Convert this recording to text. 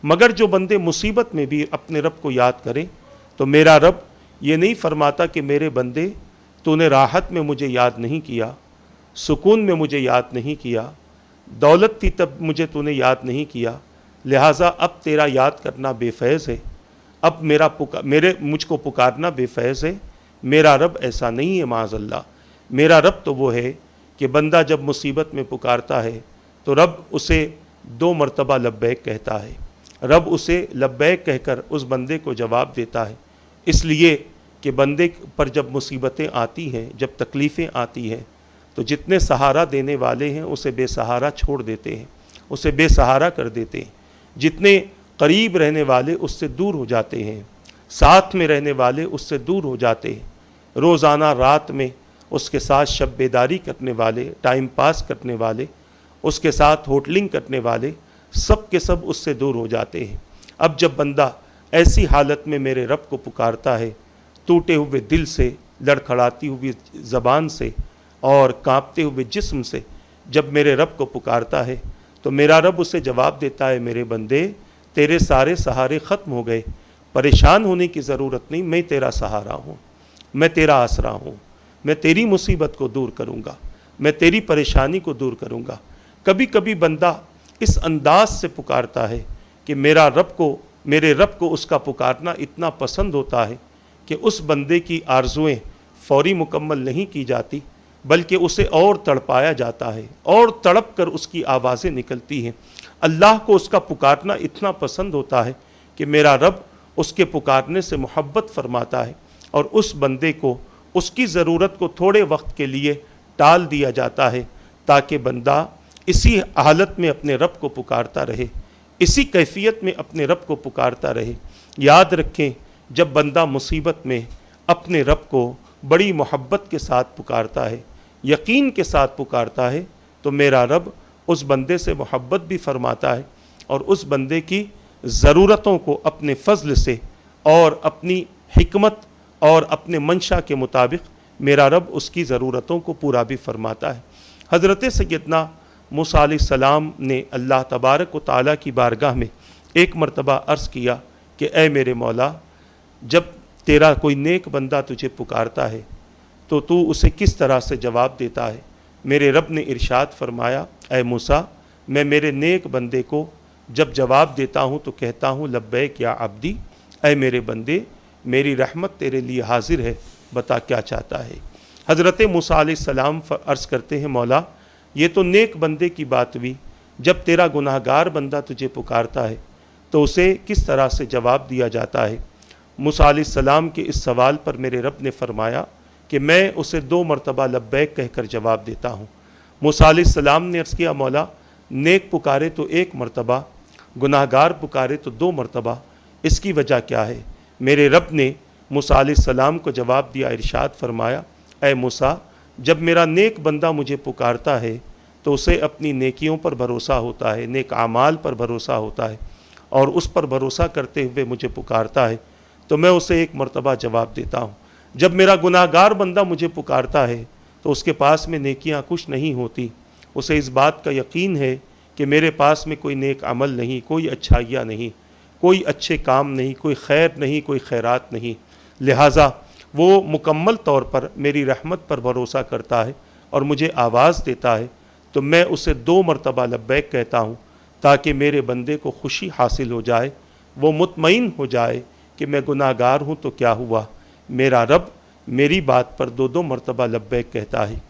مگر جو بندے مصیبت میں بھی اپنے رب کو یاد کریں تو میرا رب یہ نہیں فرماتا کہ میرے بندے تو نے راحت میں مجھے یاد نہیں کیا، سکون میں مجھے یاد نہیں کیا، دولت تھی تب مجھے تو نے یاد نہیں کیا، لہٰذا اب تیرا یاد کرنا بے فیض ہے، اب مجھ کو پکارنا بے فیض ہے۔ میرا رب ایسا نہیں ہے معاذ اللہ۔ میرا رب تو وہ ہے کہ بندہ جب مصیبت میں پکارتا ہے تو رب اسے 2 مرتبہ لبیک کہتا ہے، رب اسے لبیک کہہ کر اس بندے کو جواب دیتا ہے، اس لیے کہ بندے پر جب مصیبتیں آتی ہیں، جب تکلیفیں آتی ہیں تو جتنے سہارا دینے والے ہیں اسے بے سہارا چھوڑ دیتے ہیں، اسے بے سہارا کر دیتے ہیں، جتنے قریب رہنے والے اس سے دور ہو جاتے ہیں، ساتھ میں رہنے والے اس سے دور ہو جاتے ہیں، روزانہ رات میں اس کے ساتھ شب بیداری کرنے والے، ٹائم پاس کرنے والے، اس کے ساتھ ہوٹلنگ کرنے والے، سب کے سب اس سے دور ہو جاتے ہیں۔ اب جب بندہ ایسی حالت میں میرے رب کو پکارتا ہے، ٹوٹے ہوئے دل سے، لڑکھڑاتی ہوئی زبان سے اور کانپتے ہوئے جسم سے جب میرے رب کو پکارتا ہے تو میرا رب اسے جواب دیتا ہے، میرے بندے تیرے سارے سہارے ختم ہو گئے، پریشان ہونے کی ضرورت نہیں، میں تیرا سہارا ہوں، میں تیرا آسرا ہوں، میں تیری مصیبت کو دور کروں گا، میں تیری پریشانی کو دور کروں گا۔ کبھی کبھی بندہ اس انداز سے پکارتا ہے کہ میرے رب کو اس کا پکارنا اتنا پسند ہوتا ہے کہ اس بندے کی آرزوئیں فوری مکمل نہیں کی جاتی بلکہ اسے اور تڑپایا جاتا ہے، اور تڑپ کر اس کی آوازیں نکلتی ہیں۔ اللہ کو اس کا پکارنا اتنا پسند ہوتا ہے کہ میرا رب اس کے پکارنے سے محبت فرماتا ہے، اور اس بندے کو اس کی ضرورت کو تھوڑے وقت کے لیے ٹال دیا جاتا ہے تاکہ بندہ اسی حالت میں اپنے رب کو پکارتا رہے، اسی کیفیت میں اپنے رب کو پکارتا رہے۔ یاد رکھیں، جب بندہ مصیبت میں اپنے رب کو بڑی محبت کے ساتھ پکارتا ہے، یقین کے ساتھ پکارتا ہے، تو میرا رب اس بندے سے محبت بھی فرماتا ہے اور اس بندے کی ضرورتوں کو اپنے فضل سے اور اپنی حکمت اور اپنے منشا کے مطابق میرا رب اس کی ضرورتوں کو پورا بھی فرماتا ہے۔ حضرت سیدنا موسیٰ علیہ السلام نے اللہ تبارک و تعالیٰ کی بارگاہ میں ایک مرتبہ عرض کیا کہ اے میرے مولا، جب تیرا کوئی نیک بندہ تجھے پکارتا ہے تو تو اسے کس طرح سے جواب دیتا ہے؟ میرے رب نے ارشاد فرمایا، اے موسیٰ، میں میرے نیک بندے کو جب جواب دیتا ہوں تو کہتا ہوں لبیک یا عبدی، اے میرے بندے میری رحمت تیرے لیے حاضر ہے، بتا کیا چاہتا ہے۔ حضرت موسیٰ علیہ السلام عرض کرتے ہیں، مولا یہ تو نیک بندے کی بات ہوئی، جب تیرا گناہگار بندہ تجھے پکارتا ہے تو اسے کس طرح سے جواب دیا جاتا ہے؟ موسیٰ علیہ السلام کے اس سوال پر میرے رب نے فرمایا کہ میں اسے 2 مرتبہ لبیک کہہ کر جواب دیتا ہوں۔ موسیٰ علیہ السلام نے عرض کیا، مولا نیک پکارے تو 1 مرتبہ، گناہگار پکارے تو 2 مرتبہ، اس کی وجہ کیا ہے؟ میرے رب نے موسیٰ علیہ السلام کو جواب دیا، ارشاد فرمایا، اے موسیٰ، جب میرا نیک بندہ مجھے پکارتا ہے تو اسے اپنی نیکیوں پر بھروسہ ہوتا ہے، نیک اعمال پر بھروسہ ہوتا ہے، اور اس پر بھروسہ کرتے ہوئے مجھے پکارتا ہے تو میں اسے 1 مرتبہ جواب دیتا ہوں۔ جب میرا گناہگار بندہ مجھے پکارتا ہے تو اس کے پاس میں نیکیاں کچھ نہیں ہوتی، اسے اس بات کا یقین ہے کہ میرے پاس میں کوئی نیک عمل نہیں، کوئی اچھائیاں نہیں، کوئی اچھے کام نہیں، کوئی خیر نہیں، کوئی خیرات نہیں، لہٰذا وہ مکمل طور پر میری رحمت پر بھروسہ کرتا ہے اور مجھے آواز دیتا ہے تو میں اسے 2 مرتبہ لبیک کہتا ہوں تاکہ میرے بندے کو خوشی حاصل ہو جائے، وہ مطمئن ہو جائے کہ میں گناہگار ہوں تو کیا ہوا، میرا رب میری بات پر 2 مرتبہ لبیک کہتا ہے۔